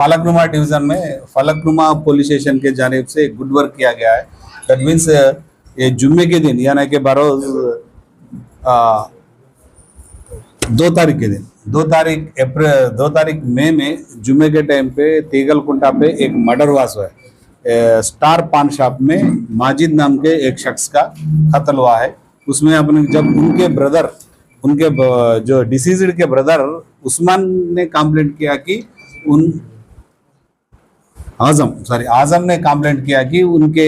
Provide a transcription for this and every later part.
Falaknuma division में Falaknuma police station के जानिब से गुड वर्क किया गया है। दैट मीन्स ये जुम्मे के दिन यानी कि बरोज 2 तारीख के दिन 2 तारीख मई में जुम्मे के टाइम पे तीगलकुंटा पे एक मर्डर हुआ है। स्टार पान शॉप में माजिद नाम के एक शख्स का कत्ल हुआ है। उसमें अपने जब उनके जो डिसीज्ड के ब्रदर उस्मान ने कंप्लेंट किया कि आजम ने कंप्लेंट किया कि उनके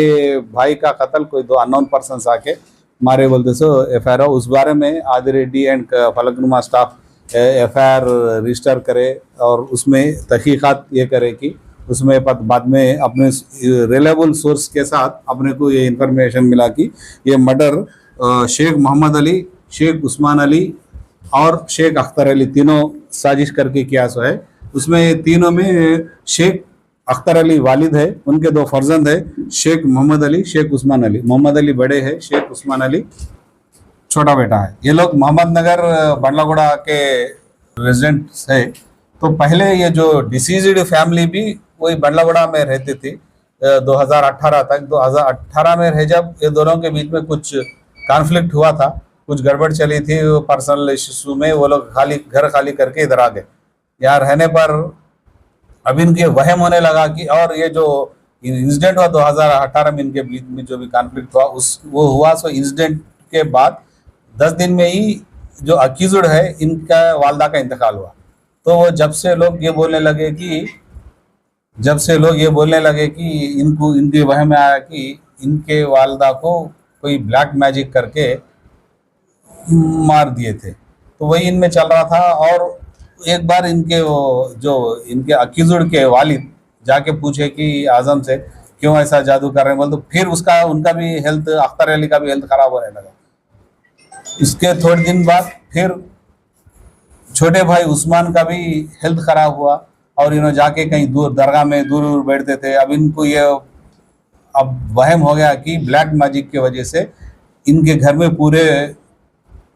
भाई का कत्ल कोई 2 अननोन पर्सन्स आके मारे बोलते सो एफआईआर उस बारे में Adireddy and Falaknuma staff FIR register करे और उसमें तहकीकात ये करे कि उसमें बाद में अपने रिलायबल सोर्स के साथ अपने को ये इंफॉर्मेशन मिला कि ये मर्डर शेख मोहम्मद अली, शेख उस्मान अली और शेख अख्तर अली तीनों साजिश करके किया सो है। उसमें तीनों में शेख अख्तर अली वालिद है, उनके 2 फर्जंद है, शेख मोहम्मद अली, शेख उस्मान अली। मोहम्मद अली बड़े है, शेख उस्मान अली छोटा बेटा है। ये लोग मोहम्मद नगर बंडलागुड़ा के रेजिडेंट्स है। तो पहले ये जो डिसीज्ड फैमिली भी वही बंडलागुड़ा में रहती थी 2018 तक। 2018 में रह जब ये दोनों के बीच में कुछ कॉन्फ्लिक्ट हुआ था, कुछ गड़बड़ चली थी पर्सनल इशू में, वो लोग घर खाली करके इधर आ गए। यहाँ रहने पर अब इनके वहम होने लगा कि और ये जो इंसिडेंट हुआ 2018 में इनके बीच में जो भी कॉन्फ्लिक्ट हुआ वो हुआ सो इंसिडेंट के बाद 10 दिन में ही जो अक्यूज्ड है इनका वालदा का इंतकाल हुआ। तो वो जब से लोग ये बोलने लगे कि इनके वहम में आया कि इनके वालदा को कोई ब्लैक मैजिक करके मार दिए थे। तो वही इनमें चल रहा था। और एक बार इनके अक्यूज्ड के वालिद जाके पूछे कि आजम से क्यों ऐसा जादू कर रहे हैं, बोल तो फिर उनका भी हेल्थ, अख्तर अली का भी हेल्थ खराब होने लगा। इसके थोड़े दिन बाद फिर छोटे भाई उस्मान का भी हेल्थ खराब हुआ और इन्होंने जाके कहीं दूर दरगाह में दूर बैठते थे। अब इनको ये अब वहम हो गया कि ब्लैक मैजिक की वजह से इनके घर में पूरे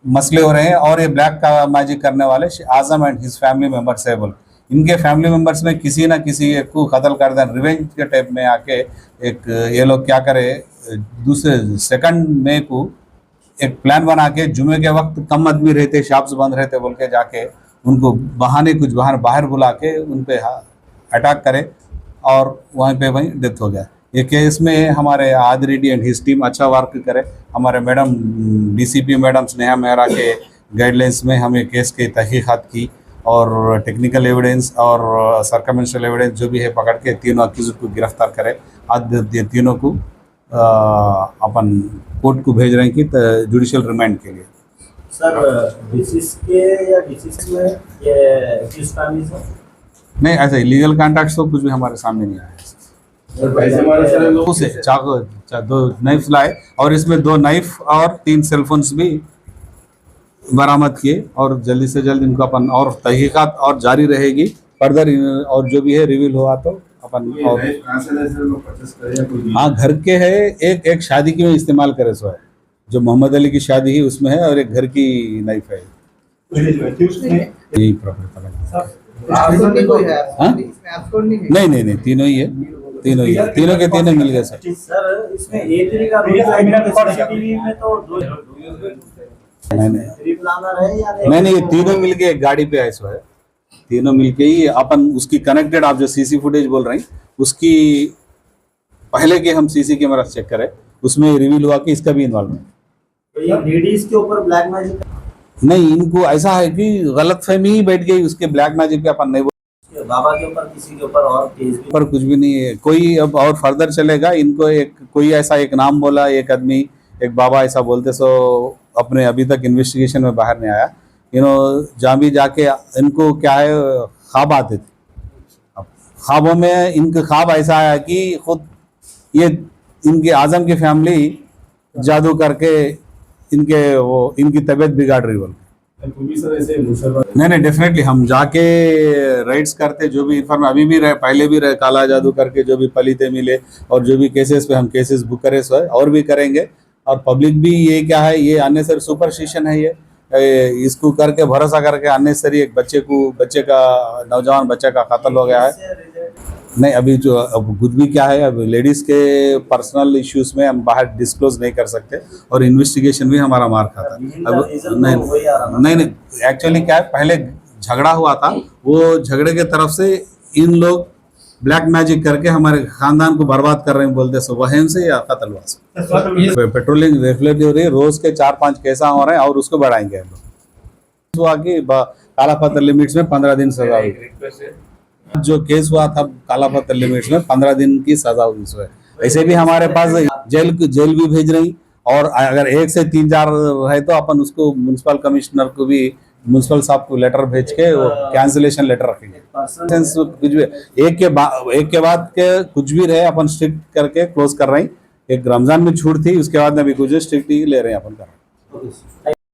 मसले हो रहे हैं और ये ब्लैक का मैजिक करने वाले आजम एंड हिज फैमिली मेंबर्स है। बोल इनके फैमिली मेंबर्स में किसी ना किसी एक को कत्ल कर दें रिवेंज के टाइप में आके एक ये लोग क्या करे, 2 मई को एक प्लान बना के जुमे के वक्त कम आदमी रहते, शॉप्स बंद रहते बोल के जाके उनको बाहर बुला के उन पे अटैक करे और वहीं डेथ हो गया। ये केस में हमारे आदिरेड्डी एंड हिज टीम अच्छा वर्क करे। हमारे madam DCP madam Sneha Mehra के गाइडलाइंस में हमें केस की तहकीकात की और टेक्निकल एविडेंस और सर्कमस्टेंशियल एविडेंस जो भी है पकड़ के तीनों अक्यूज को गिरफ्तार करे। आज ये तीनों को अपन कोर्ट को भेज रहे हैं कि जुडिशियल रिमांड के लिए। सर डिसीज के या डिसीज में ये किस फैमिली से नहीं, ऐसे इलीगल कॉन्टैक्ट्स तो कुछ भी हमारे सामने नहीं आया है। चाकू 2 नाइफ लाए और इसमें 2 नाइफ और 3 सेलफोन्स भी बरामद किए और जल्दी से जल्द इनको अपन और तहकीकात और जारी रहेगी फर्दर और जो भी है रिवील हुआ तो अपन और हाँ घर के है। एक शादी की में इस्तेमाल करे सो है, जो मोहम्मद अली की शादी ही उसमें है और एक घर की नाइफ है। यही प्रॉपर्टी नहीं तीनों ही है, तीनों के तीनों मिल गए सर। सर इसमें A3 का सीसीटीवी में तो नहीं ये तीनों मिल के एक गाड़ी पे आए सो है। तीनों मिल के ही अपन उसकी कनेक्टेड, आप जो सीसी फुटेज बोल रहे हैं उसकी पहले के हम सीसी कैमरा चेक करें, उसमें रिवील हुआ कि इसका भी इन्वॉल्वमेंट। तो ये लेडीज के ऊपर ब्लैक मैजिक नहीं, इनको ऐसा है कि गलतफहमी ही बैठ गई उसके ब्लैक मैजिक पे। अपन नहीं बाबा के ऊपर किसी के ऊपर और केस पर कुछ भी नहीं है कोई। अब और फर्दर चलेगा इनको कोई ऐसा एक नाम बोला, एक आदमी एक बाबा ऐसा बोलते सो अपने अभी तक इन्वेस्टिगेशन में बाहर नहीं आया। जहाँ भी जाके इनको क्या है ख्वाब आते थे, ख्वाबों में इनके ख्वाब ऐसा आया कि खुद ये इनके आजम की फैमिली जादू करके इनकी तबीयत बिगाड़ रही बोल। नहीं डेफिनेटली हम जाके राइड्स करते, जो भी इन्फॉर्मेशन अभी भी रहे पहले भी रहे, काला जादू करके जो भी पलीते मिले और जो भी केसेस पे हम केसेस बुक करे सो है और भी करेंगे। और पब्लिक भी ये क्या है, ये अननेसेसरी सुपरस्टिशन है, इसको करके भरोसा करके अननेसेसरी एक बच्चे का नौजवान बच्चे का कत्ल हो गया है। नहीं, अभी जो अब कुछ भी क्या है, अब लेडीज के पर्सनल इश्यूज में हम बाहर डिस्क्लोज नहीं कर सकते, और इन्वेस्टिगेशन भी हमारा मार खाता है। अब नहीं, एक्चुअली क्या है, पहले झगड़ा हुआ था, वो झगड़े के तरफ से इन लोग ब्लैक मैजिक करके हमारे खानदान को बर्बाद कर रहे हैं, बोलते सो वहन से या कत्ल से। पेट्रोलिंग रेगुलेटरी हो रही है, रोज के 4-5 केस हो रहे हैं, और उसको बढ़ाएंगे हम लोग। हुआ कि काला पत्थर लिमिट्स में 15 दिन सजा हुई। जो केस हुआ था काला पत्थर लिमिट्स में 15 दिन की सजा हुई उसमें। ऐसे भी हमारे पास जेल भी भेज रही, और अगर 1 से 3-4 है तो अपन उसको म्युनिसिपल कमिश्नर को भी, म्युनिसिपल साहब को लेटर भेज के वो कैंसिलेशन लेटर रखेंगे। कुछ भी एक के बाद के कुछ भी रहे, अपन स्ट्रिक्ट करके क्लोज कर रहे हैं। एक रमजान में छूट थी, उसके बाद में अभी कुछ स्ट्रिक्ट ले रहे हैं अपन कर रहे हैं।